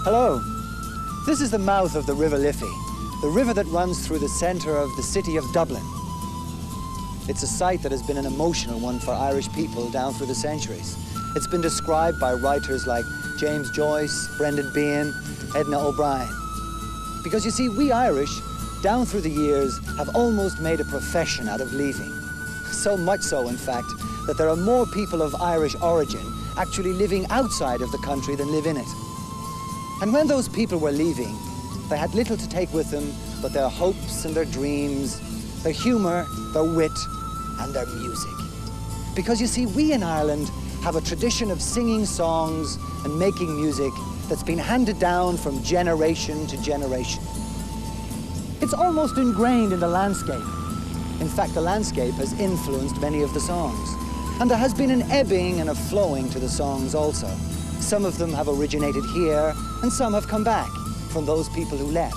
Hello. This is the mouth of the River Liffey, the river that runs through the centre of the city of Dublin. It's a site that has been an emotional one for Irish people down through the centuries. It's been described by writers like James Joyce, Brendan Behan, Edna O'Brien. Because you see, we Irish, down through the years, have almost made a profession out of leaving. So much so, in fact, that there are more people of Irish origin actually living outside of the country than live in it. And when those people were leaving, they had little to take with them but their hopes and their dreams, their humour, their wit, and their music. Because you see, we in Ireland have a tradition of singing songs and making music that's been handed down from generation to generation. It's almost ingrained in the landscape. In fact, the landscape has influenced many of the songs. And there has been an ebbing and a flowing to the songs also. Some of them have originated here, and some have come back from those people who left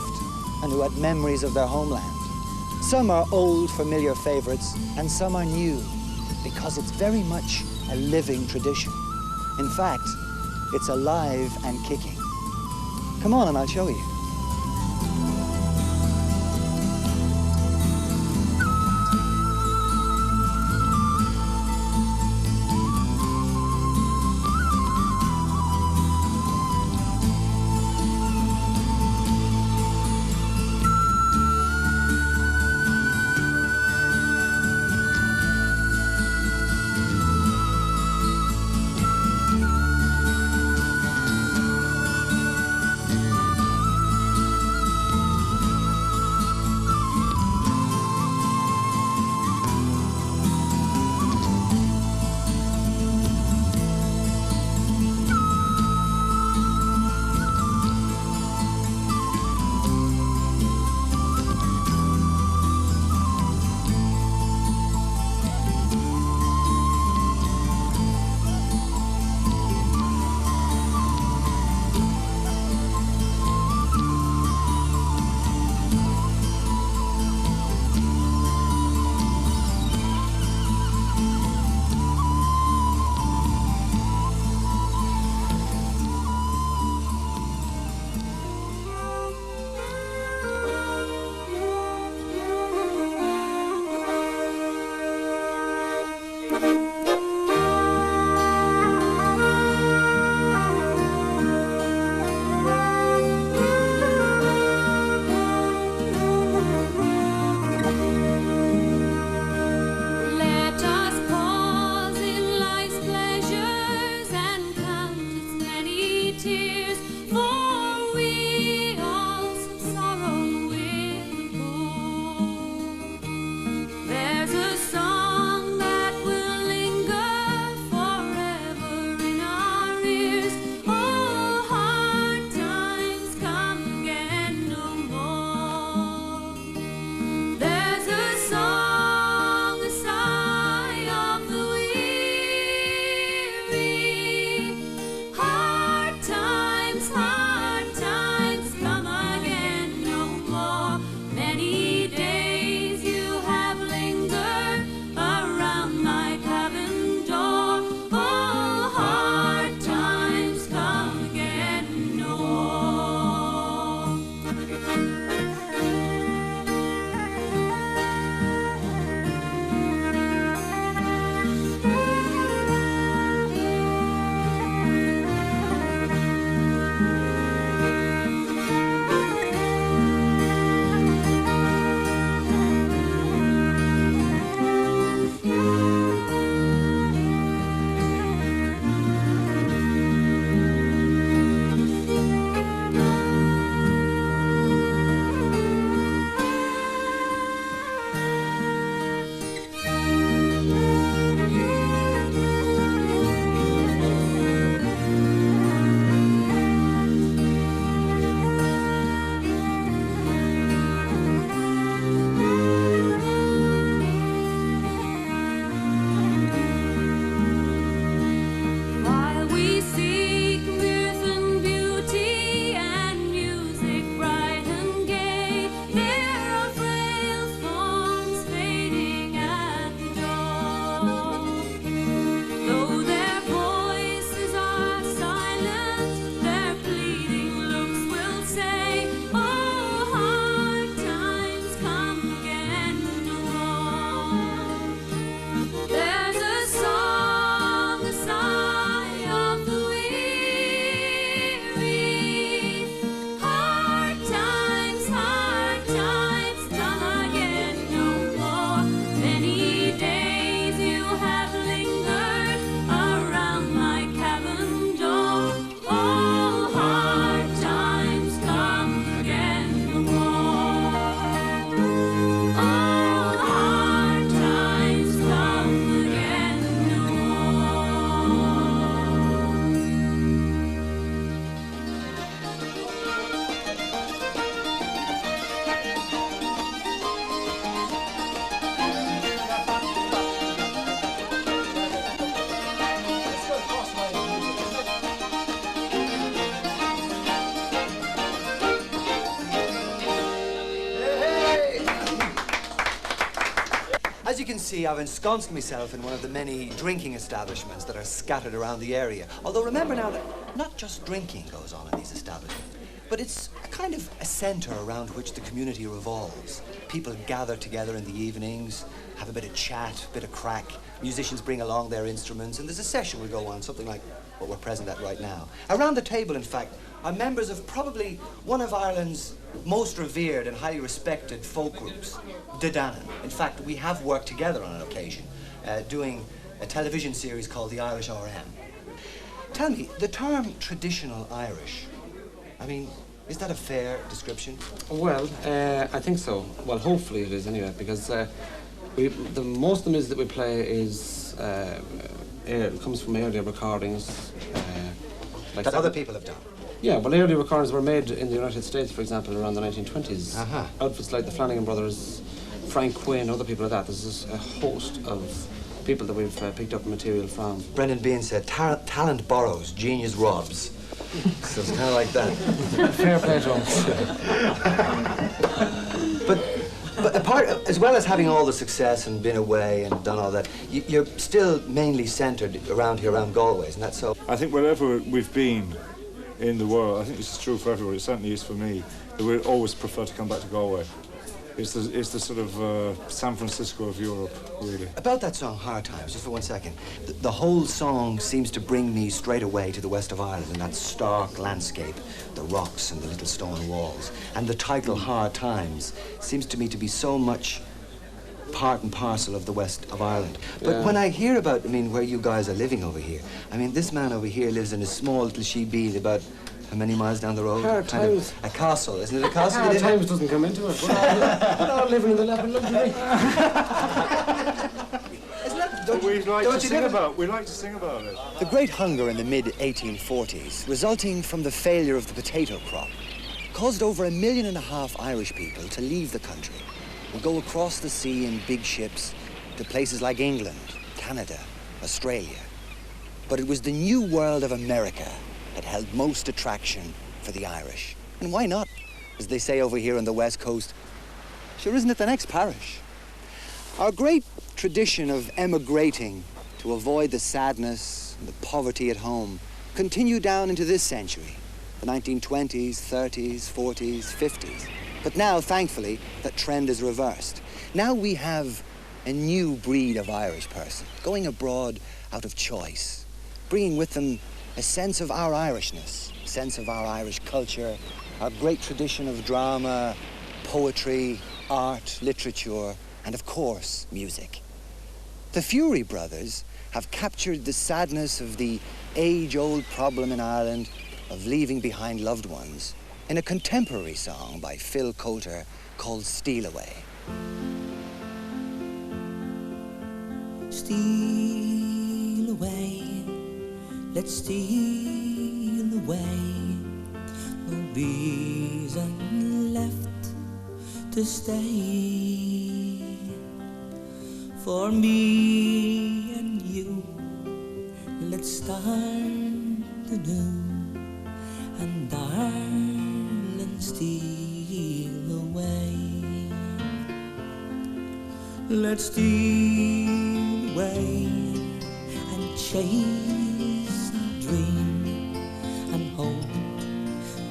and who had memories of their homeland. Some are old, familiar favorites, and some are new, because it's very much a living tradition. In fact, it's alive and kicking. Come on and I'll show you. see, I've ensconced myself in one of the many drinking establishments that are scattered around the area. Although remember now that not just drinking goes on in these establishments, but it's a kind of a centre around which the community revolves. People gather together in the evenings, have a bit of chat, a bit of crack. Musicians bring along their instruments, and there's a session will go on, something like what we're present at right now. Around the table, in fact, are members of probably one of Ireland's most revered and highly respected folk groups, Danann. In fact, we have worked together on an occasion, doing a television series called The Irish RM. Tell me, the term traditional Irish, I mean, is that a fair description? Well, I think so. Well, hopefully it is anyway, because most of the music that we play is it comes from earlier recordings. That other people have done? Yeah, well, earlier recordings were made in the United States, for example, around the 1920s. Uh-huh. Outfits like the Flanagan Brothers, Frank Quinn, other people like that. There's a host of people that we've picked up material from. Brendan Behan said, talent borrows, genius robs. So it's kind of like that. Fair play to But apart, as well as having all the success and been away and done all that, you're still mainly centred around here, around Galway, isn't that so? I think wherever we've been in the world, I think this is true for everyone, it certainly is for me, that we always prefer to come back to Galway. It's the sort of San Francisco of Europe, really. About that song, Hard Times, just for 1 second. The whole song seems to bring me straight away to the west of Ireland and that stark landscape, the rocks and the little stone walls. And the title, Hard Times, seems to me to be so much part and parcel of the west of Ireland. But when I hear about, where you guys are living over here, this man over here lives in a small little sheebeen about how many miles down the road? Hard Times. A castle, isn't it a castle? Hard Times doesn't come into it. We're all living in the lap of luxury. We like to sing about it. The Great Hunger in the mid-1840s, resulting from the failure of the potato crop, caused over 1.5 million Irish people to leave the country and go across the sea in big ships to places like England, Canada, Australia. But it was the new world of America that held most attraction for the Irish. And why not? As they say over here on the West Coast, sure isn't it the next parish? Our great tradition of emigrating to avoid the sadness and the poverty at home continued down into this century, the 1920s, 30s, 40s, 50s. But now, thankfully, that trend is reversed. Now we have a new breed of Irish person going abroad out of choice, bringing with them a sense of our Irishness, a sense of our Irish culture, our great tradition of drama, poetry, art, literature, and of course, music. The Fureys brothers have captured the sadness of the age-old problem in Ireland of leaving behind loved ones in a contemporary song by Coulter called Steal Away. Steal away, let's steal away. No reason left to stay. For me and you, let's start anew. And darling, steal away. Let's steal away and chase our dream and hope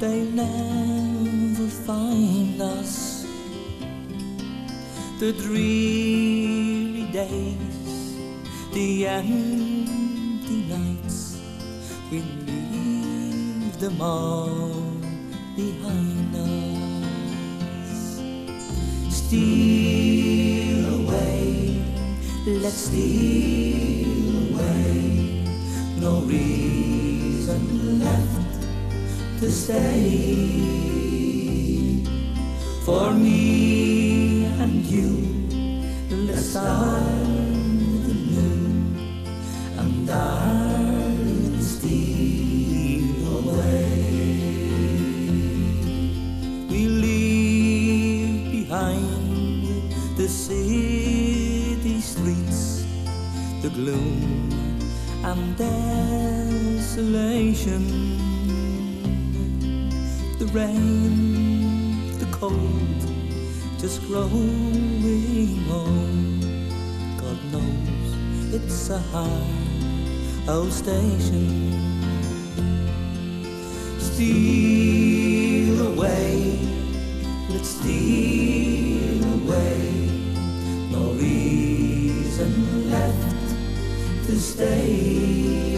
they'll never find us. The dreary days, the empty nights, we'll leave them all behind us. Steal away, let's steal away. No reason left to stay. For me and you, let's start anew. And darling, steal away. We leave behind the city streets, the gloom and desolation, the rain, the cold, just growing old. it's a hard old station. Steal away, let's steal away. No reason left to stay.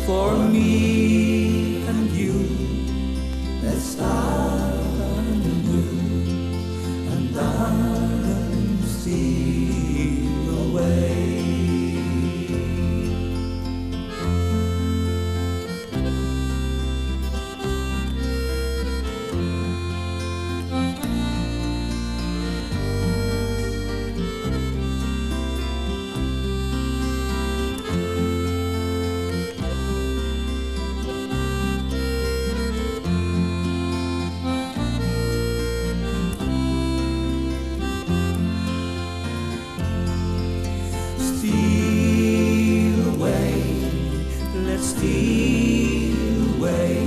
For me and you, let's start anew and darling steal away. Steal away,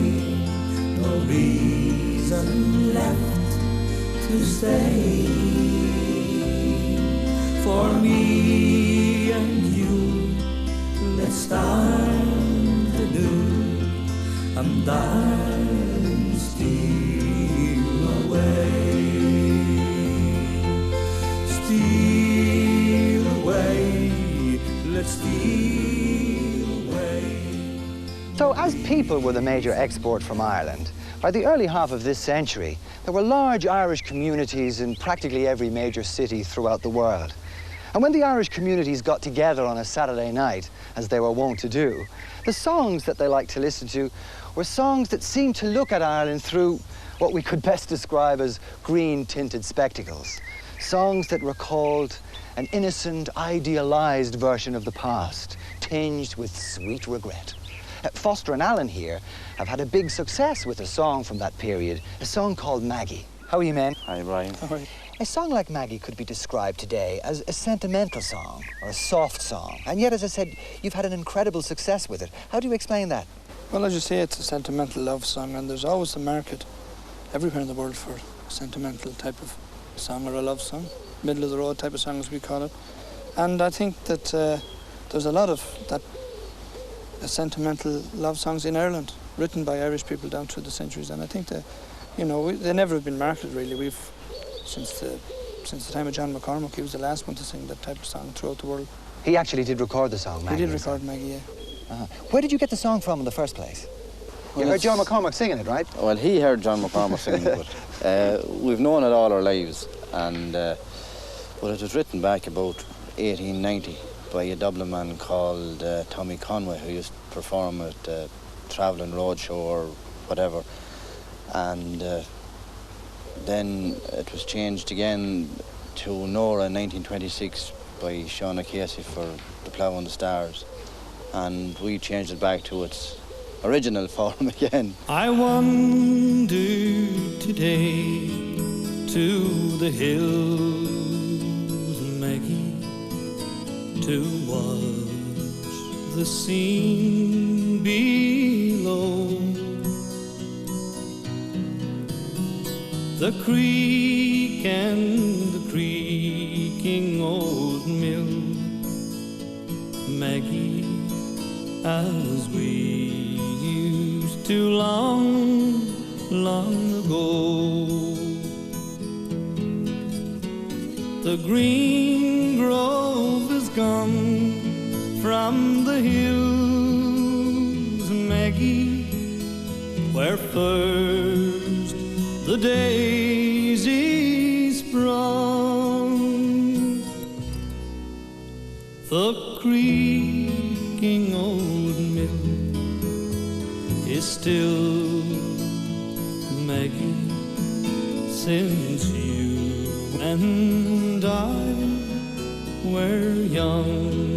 no reason left to stay. For me and you, let's start anew and darling steal away. Steal away, let's steal away. So as people were the major export from Ireland, by the early half of this century, there were large Irish communities in practically every major city throughout the world. And when the Irish communities got together on a Saturday night, as they were wont to do, the songs that they liked to listen to were songs that seemed to look at Ireland through what we could best describe as green-tinted spectacles. Songs that recalled an innocent, idealized version of the past, tinged with sweet regret. Foster and Alan here have had a big success with a song from that period, a song called Maggie. How are you, men? Hi, Brian. All right. A song like Maggie could be described today as a sentimental song or a soft song. And yet, as I said, you've had an incredible success with it. How do you explain that? Well, as you say, it's a sentimental love song, and there's always a market everywhere in the world for a sentimental type of song or a love song, middle of the road type of song, as we call it. And I think that there's a lot of that sentimental love songs in Ireland, written by Irish people down through the centuries, and I think that, you know, they never have been marketed really. We've since the time of John McCormack, he was the last one to sing that type of song throughout the world. He actually did record the song, Maggie. He did record Maggie, yeah. Uh-huh. Where did you get the song from in the first place? You heard John McCormack singing it, right? Well, he heard John McCormack singing it, but we've known it all our lives, and well, it was written back about 1890 by a Dublin man called Tommy Conway, who used to perform at Travelling Roadshow or whatever. And then it was changed again to Nora in 1926 by Shauna Casey for The Plough and the Stars. And we changed it back to its original form again. I wandered today to the hills, Maggie, to watch the scene below. The creek and the creaking old mill, Maggie, as we used to long, long ago. The green grove is gone from the hills, Maggie, where first the daisy sprung. The creaking old mill is still, Maggie, since you and I were young.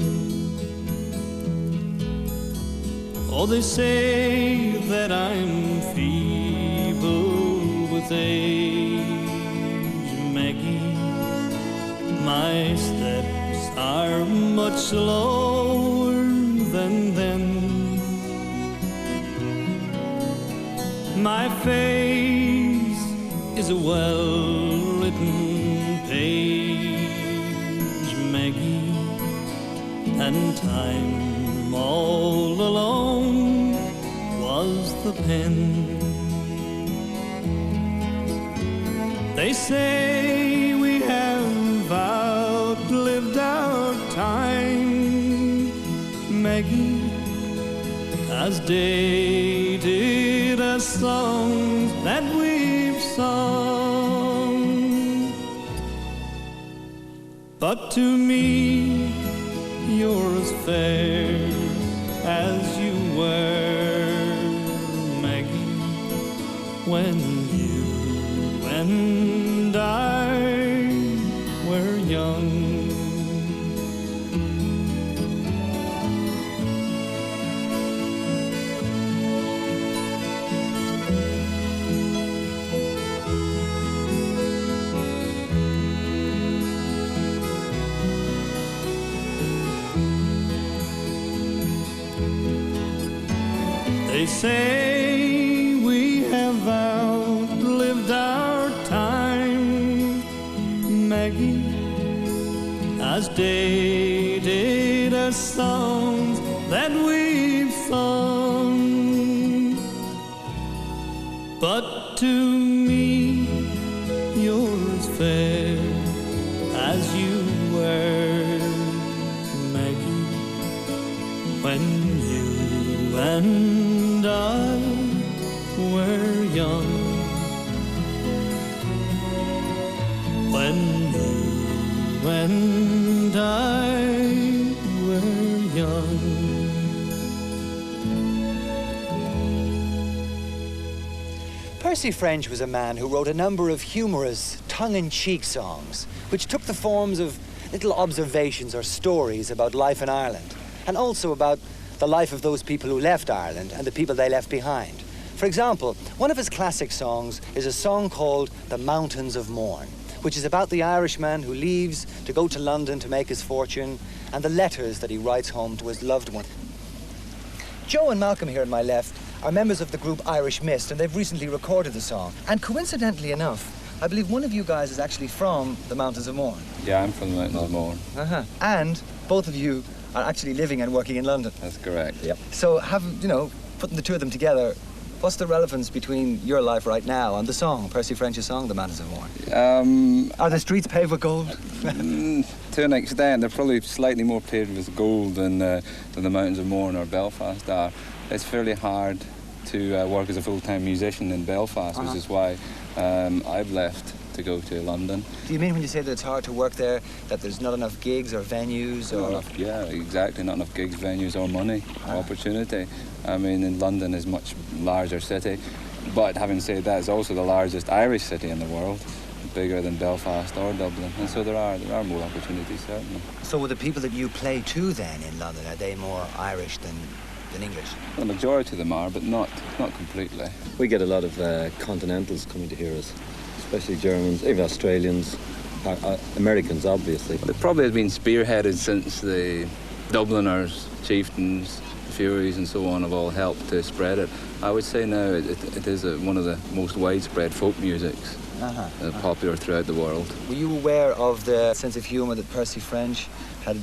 Oh, they say that I'm feeble with age, Maggie. My steps are much slower than then. My face is a well-written page, Maggie, and time all alone was the pen. They say we have outlived our time, Maggie, as dated as songs that we've sung. But to me, you're as fair as you were, Maggie, when you and I were young. They say we have outlived our time, Maggie, as dated as songs that we've sung. But to me, you're as fair as you were, Maggie, when you and I were young. When you and I were young. Percy French was a man who wrote a number of humorous, tongue-in-cheek songs, which took the forms of little observations or stories about life in Ireland, and also about the life of those people who left Ireland and the people they left behind. For example, one of his classic songs is a song called The Mountains of Mourne, which is about the Irishman who leaves to go to London to make his fortune and the letters that he writes home to his loved one. Joe and Malcolm here on my left are members of the group Irish Mist, and they've recently recorded the song. And coincidentally enough, I believe one of you guys is actually from the Mountains of Mourne. Yeah, I'm from the Mountains of Mourne. And both of you are actually living and working in London. That's correct, yep. So putting the two of them together, what's the relevance between your life right now and the song, Percy French's song, The Mountains of Mourne? Are the streets paved with gold? To an extent, they're probably slightly more paved with gold than the Mountains of Mourne or Belfast are. It's fairly hard to work as a full-time musician in Belfast, which is why I've left to go to London. Do you mean when you say that it's hard to work there, that there's not enough gigs or venues or... Yeah, exactly, not enough gigs, venues or money, or opportunity. I mean, in London is a much larger city, but having said that, it's also the largest Irish city in the world, bigger than Belfast or Dublin, and so there are more opportunities, certainly. So with the people that you play to then in London, are they more Irish than English? The majority of them are, but not completely. We get a lot of continentals coming to hear us, especially Germans, even Australians, Americans, obviously. It probably has been spearheaded since the Dubliners, chieftains, Fureys and so on have all helped to spread it. I would say now it is one of the most widespread folk musics popular throughout the world. Were you aware of the sense of humour that Percy French had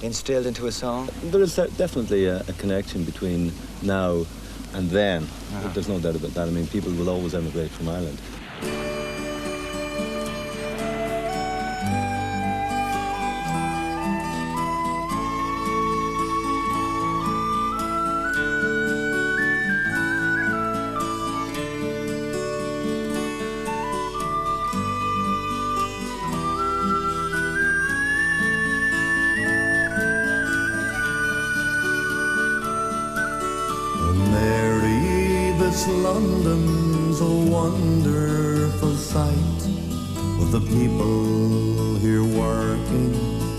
instilled into his song? There is definitely a connection between now and then. There's no doubt about that. I mean, people will always emigrate from Ireland. London's a wonderful sight, with the people here working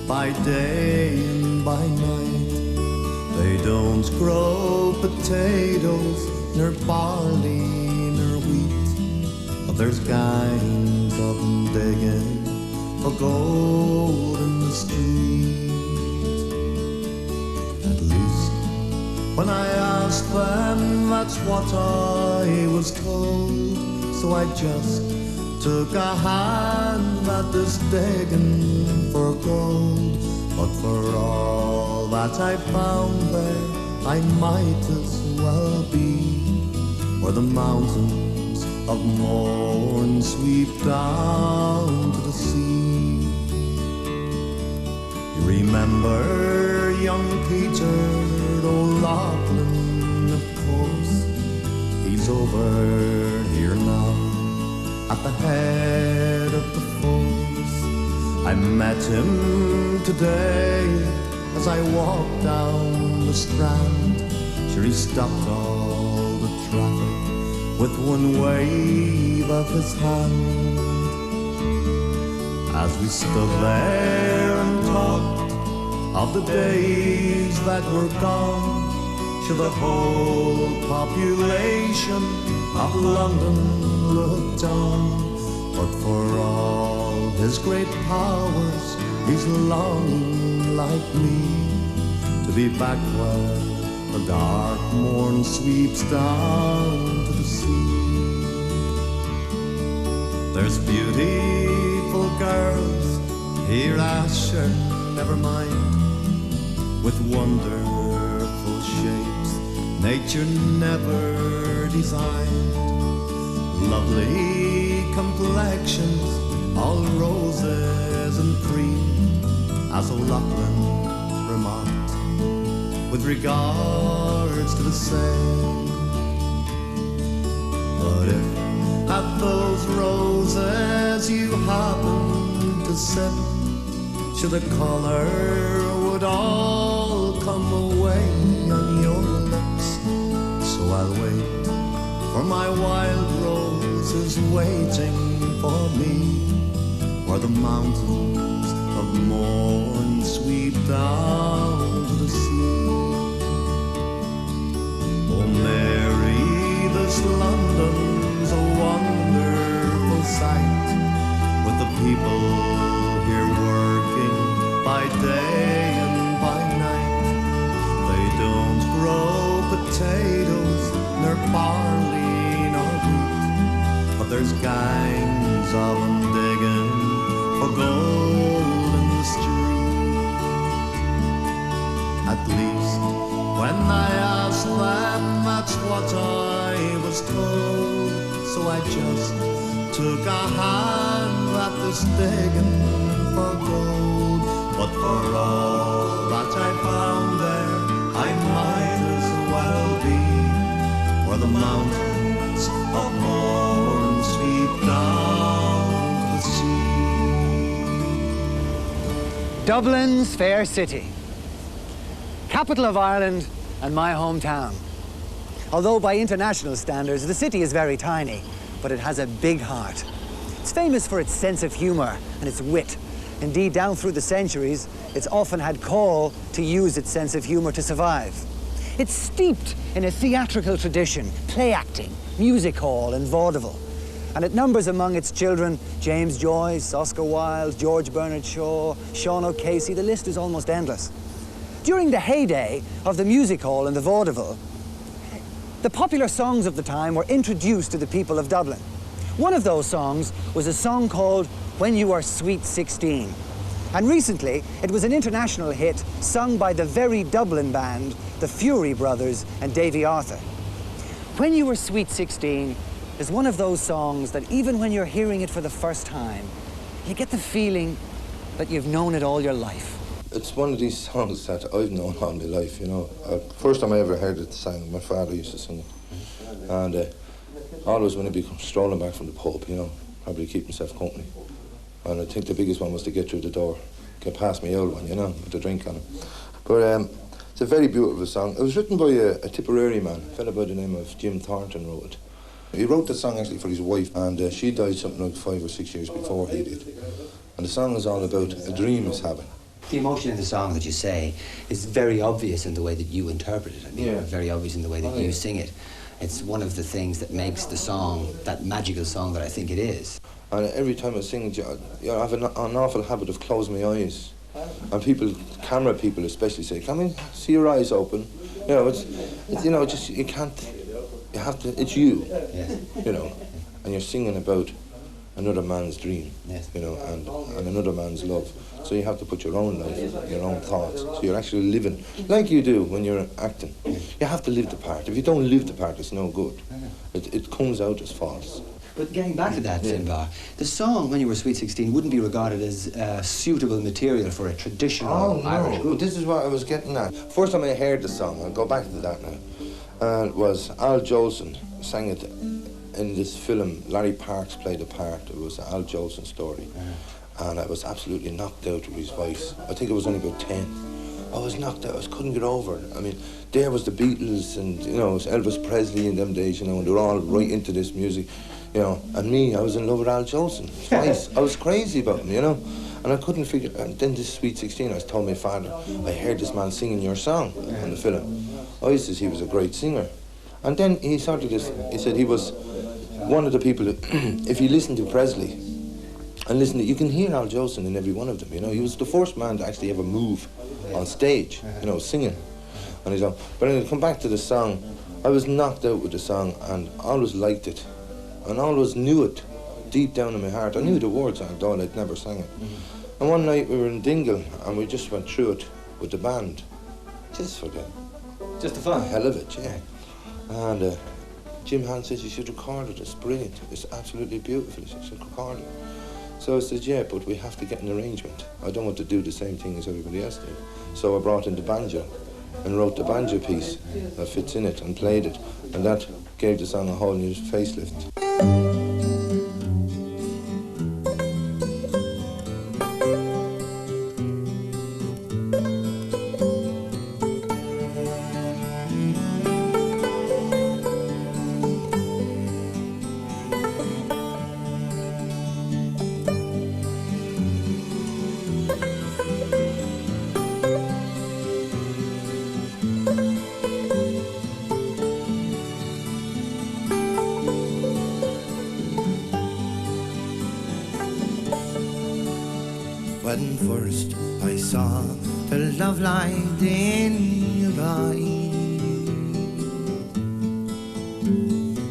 by day and by night. They don't grow potatoes, nor barley, nor wheat, but there's gangs of them digging for gold in the street. At least when I asked them, that's what I was told. So I just took a hand at this digging for gold. But for all that I found there I might as well be, where the mountains of Mourne sweep down to the sea. You remember young Peter O'Loughlin, of course. He's over here now at the head of the force. I met him today as I walked down the Strand. Sure, he stopped all the traffic with one wave of his hand. As we stood there and talked of the days that were gone, to the whole population of London looked on. But for all his great powers, he's longing like me to be back where the dark morn sweeps down to the sea. There's beautiful girls here, Asher, never mind, with wonderful shapes nature never designed. Lovely complexions, all roses and cream, as O'Loughlin remarked, with regards to the same. But if at those roses you happen to sip, should the colour would all come away on your lips. So I'll wait, for my wild rose is waiting for me, where the mountains of Mourne sweep down to the sea. Oh Mary, this London's a wonderful sight, with the people here working by day and by night. They don't grow potatoes, nor barley, nor wheat, but there's gangs of them digging for gold in the street. At least when I asked them, that's what I was told. So I just took a hand at this digging for gold. But for all that I found there, I might as well be where the mountains of Mourne sweep down the sea. Dublin's fair city, capital of Ireland and my hometown. Although by international standards, the city is very tiny, but it has a big heart. It's famous for its sense of humour and its wit. Indeed, down through the centuries, it's often had call to use its sense of humour to survive. It's steeped in a theatrical tradition, play acting, music hall and vaudeville. And it numbers among its children James Joyce, Oscar Wilde, George Bernard Shaw, Sean O'Casey. The list is almost endless. During the heyday of the music hall and the vaudeville, the popular songs of the time were introduced to the people of Dublin. One of those songs was a song called When You Are Sweet 16. And recently, it was an international hit sung by the very Dublin band, the Fureys brothers and Davey Arthur. When You Were Sweet 16 is one of those songs that even when you're hearing it for the first time, you get the feeling that you've known it all your life. It's one of these songs that I've known all my life, you know. First time I ever heard it sang, my father used to sing it. And always when I'd be strolling back from the pub, you know, probably keep myself company. And I think the biggest one was to get through the door, get past my old one, you know, with a drink on it. But it's a very beautiful song. It was written by a Tipperary man, a fella by the name of Jim Thornton wrote it. He wrote the song actually for his wife, and she died something like 5 or 6 years before he did. And the song is all about a dream he's having. The emotion in the song that you say is very obvious in the way that you interpret it. I mean, very obvious in the way that you sing it. It's one of the things that makes the song that magical song that I think it is. And every time I sing, you know, I have an awful habit of closing my eyes. And people, camera people especially, say, "Come in, see your eyes open." You know, it's you know, just you can't. You have to. It's you. Yes. You know, and you're singing about another man's dream. Yes. You know, and another man's love. So you have to put your own life, your own thoughts. So you're actually living, like you do when you're acting. You have to live the part. If you don't live the part, it's no good. It comes out as false. But getting back to that, Finbar, the song When You Were Sweet 16 wouldn't be regarded as suitable material for a traditional Irish group. This is what I was getting at. First time I heard the song, I'll go back to that now, it was Al Jolson sang it in this film. Larry Parks played a part. It was an Al Jolson story. And I was absolutely knocked out with his voice. I think I was only about 10. I was knocked out. I couldn't get over it. I mean, there was the Beatles and, you know, it was Elvis Presley in them days, you know, and they were all right into this music, you know. And me, I was in love with Al Jolson twice. I was crazy about him, you know. And I couldn't figure, and then this Sweet 16, I told my father, I heard this man singing your song in the film. Oh, he says he was a great singer. And then he started this, he said he was one of the people that, if you listen to Presley, and listen to, you can hear Al Jolson in every one of them, you know. He was the first man to actually ever move on stage, you know, singing on his own. But anyway, come back to the song, I was knocked out with the song and always liked it. And always knew it deep down in my heart. I knew the words, although I'd never sang it. And one night we were in Dingle and we just went through it with the band. Just for the fun. Hell of it, yeah. And Jim Hand says, you should record it, it's brilliant. It's absolutely beautiful, you should record it. So I said, yeah, but we have to get an arrangement. I don't want to do the same thing as everybody else did. So I brought in the banjo and wrote the banjo piece that fits in it and played it. And that gave the song a whole new facelift. When first I saw the love light in your eyes,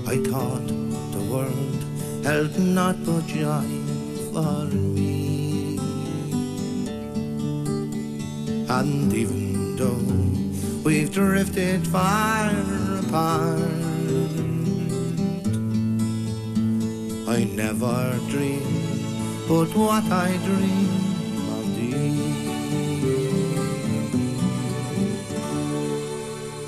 I thought the world held naught but joy for me. And even though we've drifted far apart, I never dreamed but what I dreamed.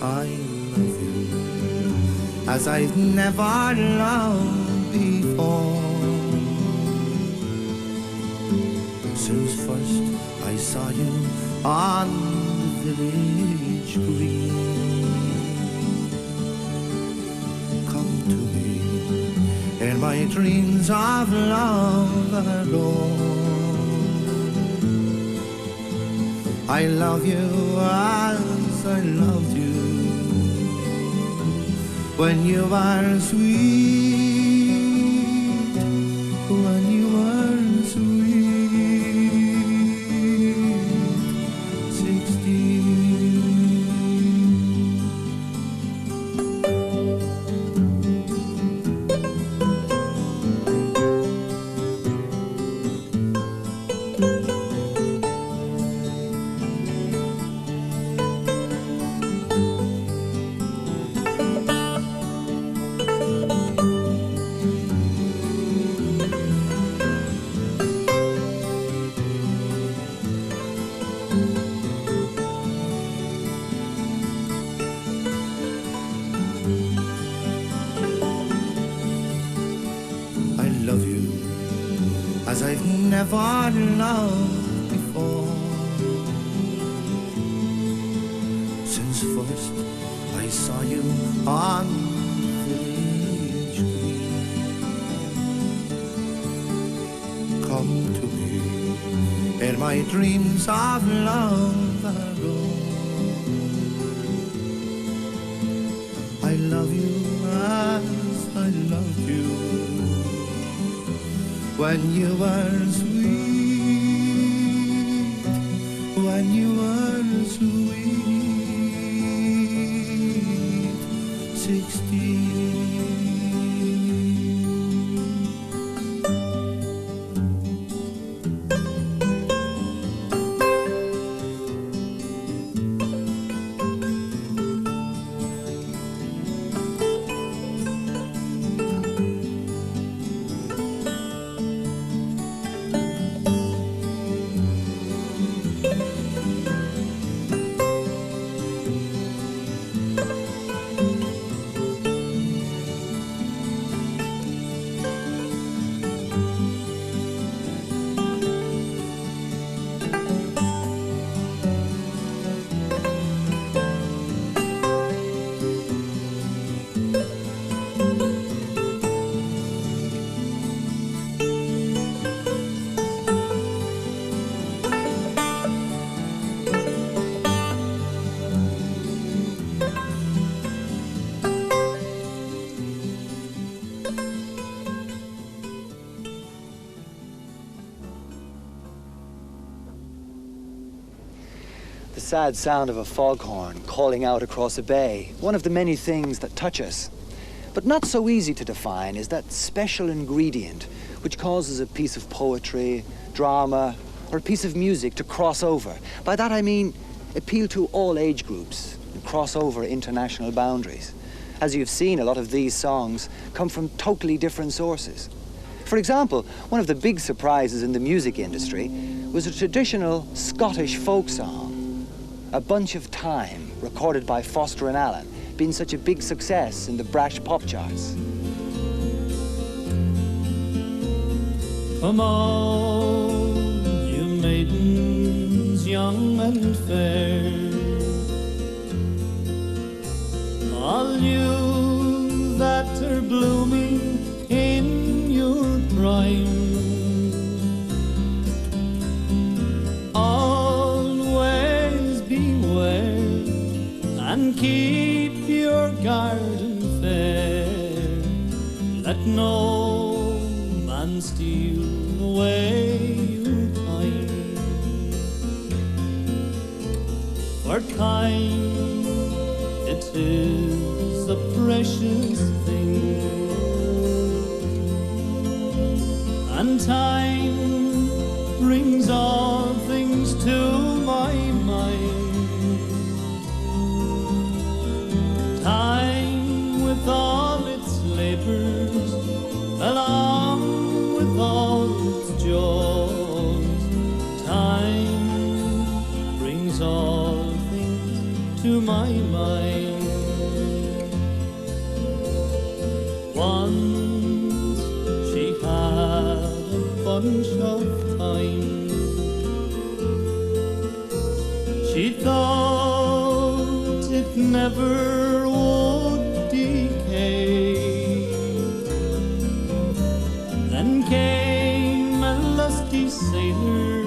I love you as I've never loved before. Since first I saw you on the village green. Come to me in my dreams of love alone. I love you as I loved you when you were sweet, when you were sweet, 16. As I've never loved before. Since first I saw you on the village green. Come to me in my dreams of love alone. I love you as I loved you when you were sweet, when you were sweet, 16. sad sound of a foghorn calling out across a bay, one of the many things that touch us. But not so easy to define is that special ingredient which causes a piece of poetry, drama, or a piece of music to cross over. By that I mean appeal to all age groups and cross over international boundaries. As you've seen, a lot of these songs come from totally different sources. For example, one of the big surprises in the music industry was a traditional Scottish folk song, A Bunch of Thyme, recorded by Foster and Allen, been such a big success in the brash pop charts. Come on, you maidens young and fair, all you that are blooming in your prime, always beware and keep your garden fair. Let no man steal away your time, for time it is a precious thing, and time brings all things to my mind. Time with all its labors, along with all its joys. Time brings all things to my mind. Once she had a bunch of thyme. She thought it never would decay. Then came a lusty sailor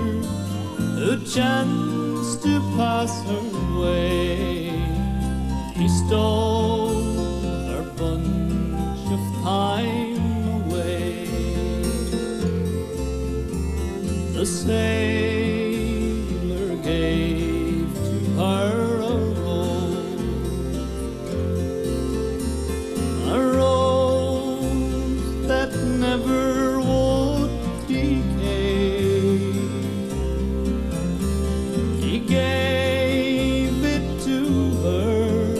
who chanced to pass her way. He stole her bunch of thyme away. The sailor gave to her a rose that never would decay. He gave it to her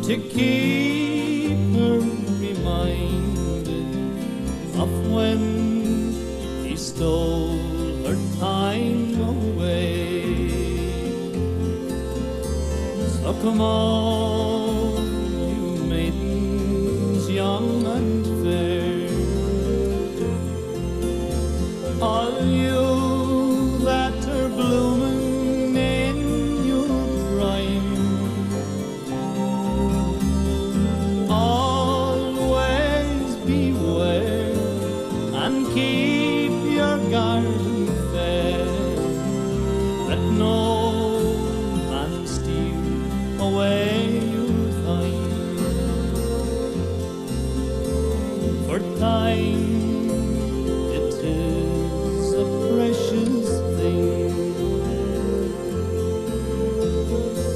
to keep her reminded of when he stole her time away. So come on, you maidens young and fair, all you that are blooming in your prime, always beware and keep your garden fair. Let no man steal away your thyme, for time it is a precious thing,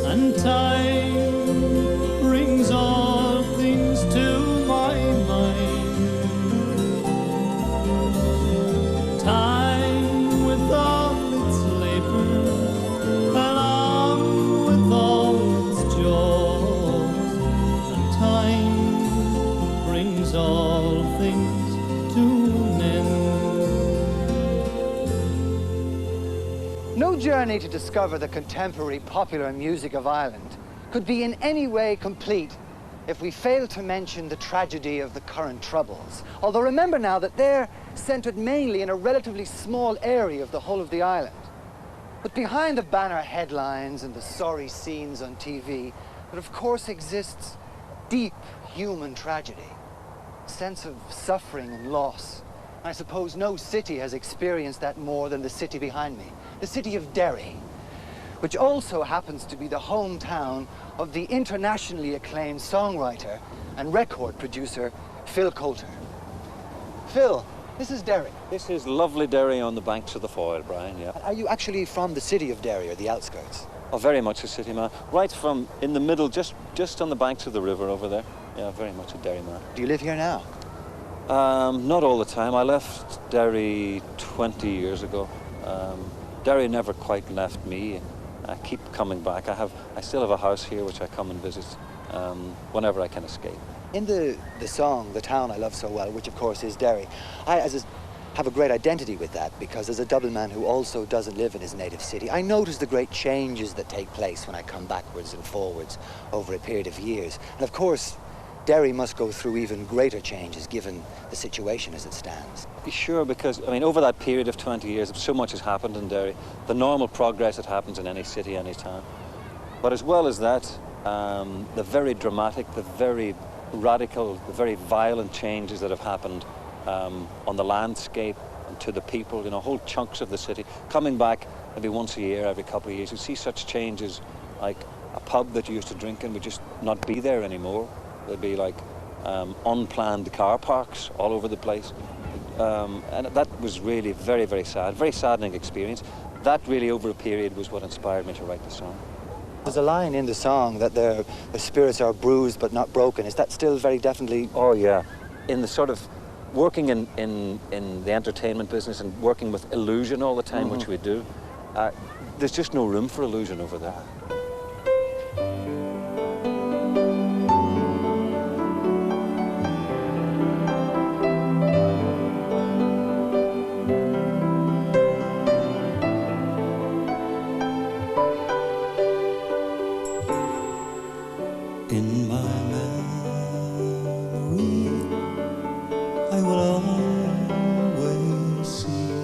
and time brings all things to my mind. Time with all its labor, along with all its joys, and time brings all things to an end. No journey to discover the contemporary popular music of Ireland could be in any way complete if we fail to mention the tragedy of the current Troubles. Although remember now that they're centred mainly in a relatively small area of the whole of the island. But behind the banner headlines and the sorry scenes on TV, there of course exists deep human tragedy, a sense of suffering and loss. I suppose no city has experienced that more than the city behind me, the city of Derry, which also happens to be the hometown of the internationally acclaimed songwriter and record producer, Phil Coulter. Phil, this is Derry. This is lovely Derry on the banks of the Foyle, Brian, yeah. Are you actually from the city of Derry or the outskirts? Oh, very much a city man. Right from in the middle, just on the banks of the river over there. Yeah, very much a Derry man. Do you live here now? Not all the time. I left Derry 20 years ago. Derry never quite left me. I keep coming back. I still have a house here which I come and visit whenever I can escape. In the song, The Town I Love So Well, which of course is Derry, I have a great identity with that because as a Dublin man who also doesn't live in his native city, I notice the great changes that take place when I come backwards and forwards over a period of years. And of course, Derry must go through even greater changes given the situation as it stands. Sure, because, I mean, over that period of 20 years, so much has happened in Derry. The normal progress that happens in any city, any town. But as well as that, the very dramatic, the very radical, the very violent changes that have happened on the landscape and to the people, you know, whole chunks of the city. Coming back maybe once a year, every couple of years, you see such changes, like a pub that you used to drink in would just not be there anymore. There'd be like unplanned car parks all over the place. And that was really very, very sad, very saddening experience. That really over a period was what inspired me to write the song. There's a line in the song that their spirits are bruised but not broken. Is that still very definitely? Oh yeah, in the sort of working in the entertainment business and working with illusion all the time, which we do, there's just no room for illusion over there. In my memory, I will always see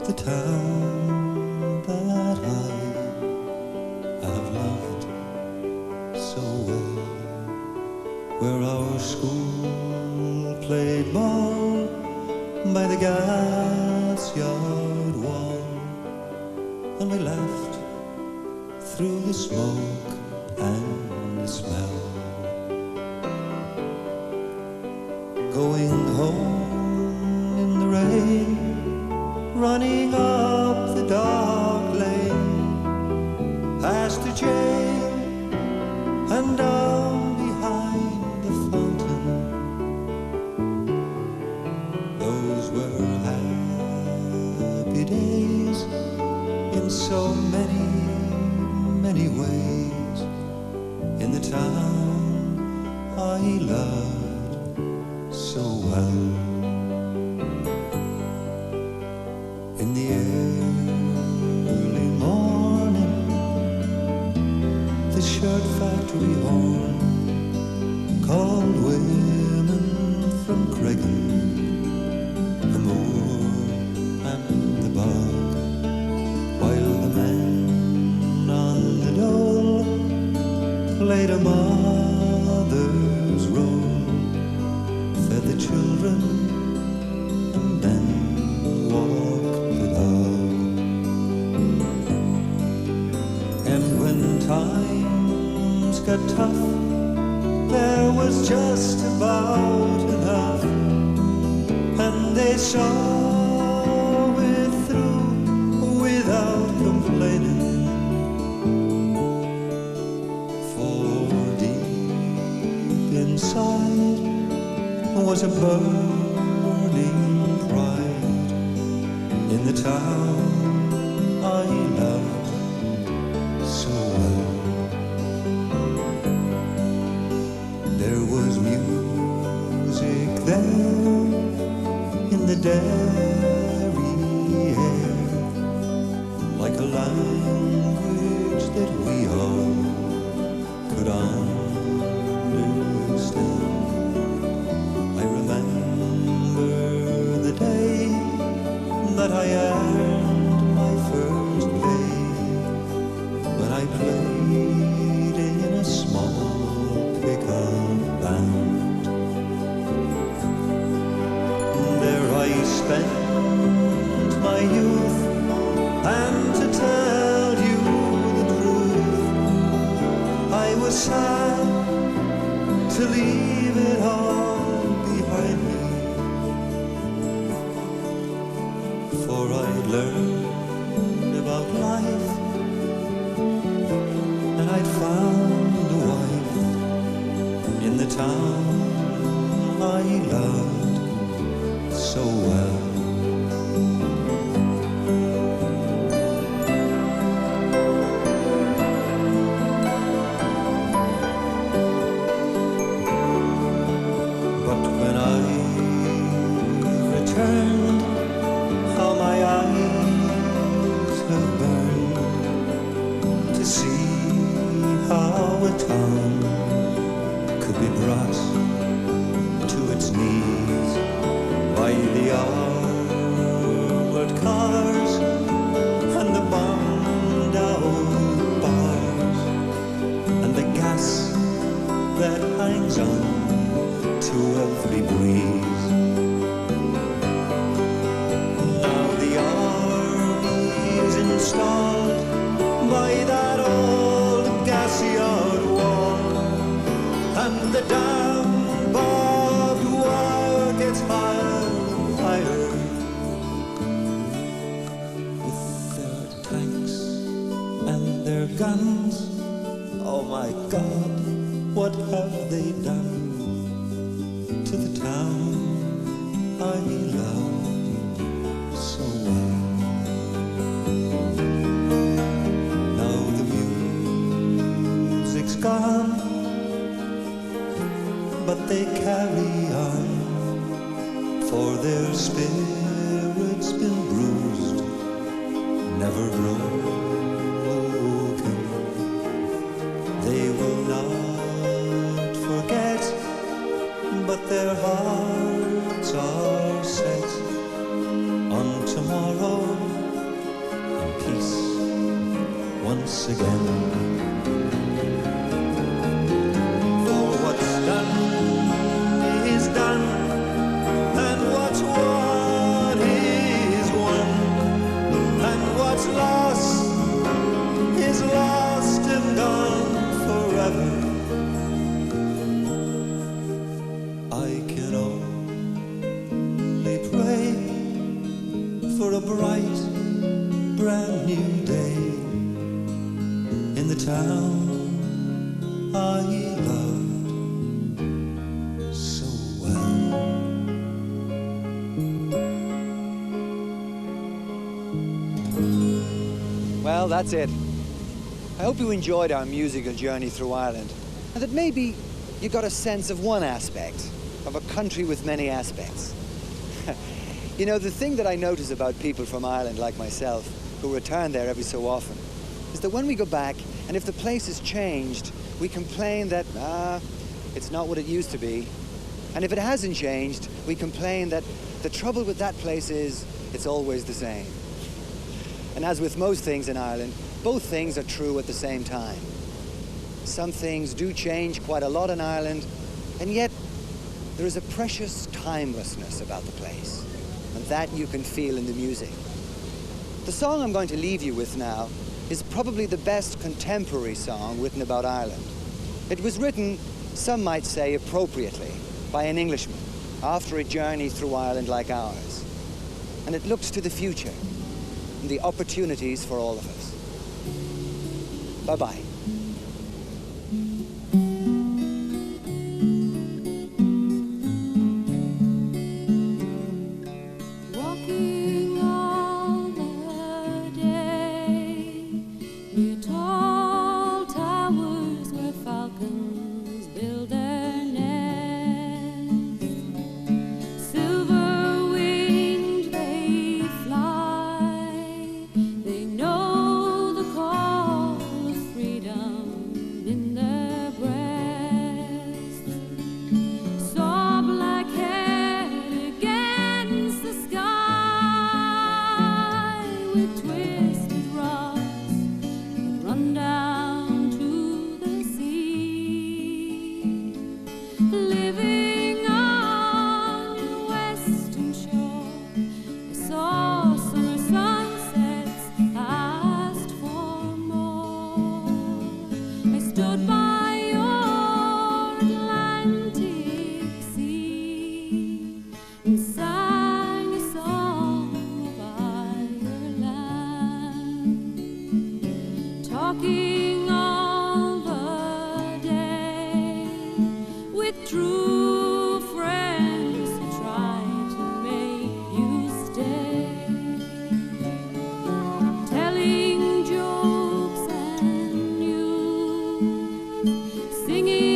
the town that I have loved so well, where our school played ball by the gas yard wall, and we laughed through the smoke and the smell. Going home in the rain, running up the dark lane, past the jail and down behind the fountain. Those were happy days in so many, many ways. In the town I loved so well. In the early morning, the shirt factory horn called women from Cregan, the moor and the bog, while the men on the dole played a mother's role, fed the children, and then walked the dog. And when times got tough, there was just about enough, and they saw it through without complaining. Inside was a burning pride in the town I loved so well. There was music there in the Derry air, like a language that we all could understand. I remember the day that I earned my first pay, when I played in a small pickup band. There I spent my youth, and to tell you the truth, I was sad to leave it all behind me, for I learned about life I'd found a wife in the town I loved so well. But when I returned, how my eyes have burned to see how a town could be brought to its knees by the armored cars and the bombed out bars and the gas that hangs on to every breeze. Now the army's installed by that old gas-yard wall, and the damn barbed wire gets higher and higher. With their tanks and their guns, oh my God, what have they done to the town I love so well? Now the music's gone, but they carry on, for their spirit's been bruised, never broken. They will not forget, but their hearts are set on tomorrow and peace once again. For what's done is done, and what's won is won, and what's lost is lost and gone forever. I can only pray for a bright, brand new day in the town I loved so well. Well, that's it. I hope you enjoyed our musical journey through Ireland, and that maybe you got a sense of one aspect of a country with many aspects. You know, the thing that I notice about people from Ireland like myself, who return there every so often, is that when we go back, and if the place has changed, we complain that, it's not what it used to be. And if it hasn't changed, we complain that the trouble with that place is, it's always the same. And as with most things in Ireland, both things are true at the same time. Some things do change quite a lot in Ireland, and yet there is a precious timelessness about the place, and that you can feel in the music. The song I'm going to leave you with now is probably the best contemporary song written about Ireland. It was written, some might say appropriately, by an Englishman after a journey through Ireland like ours. And it looks to the future and the opportunities for all of us. Bye-bye. Talking all singing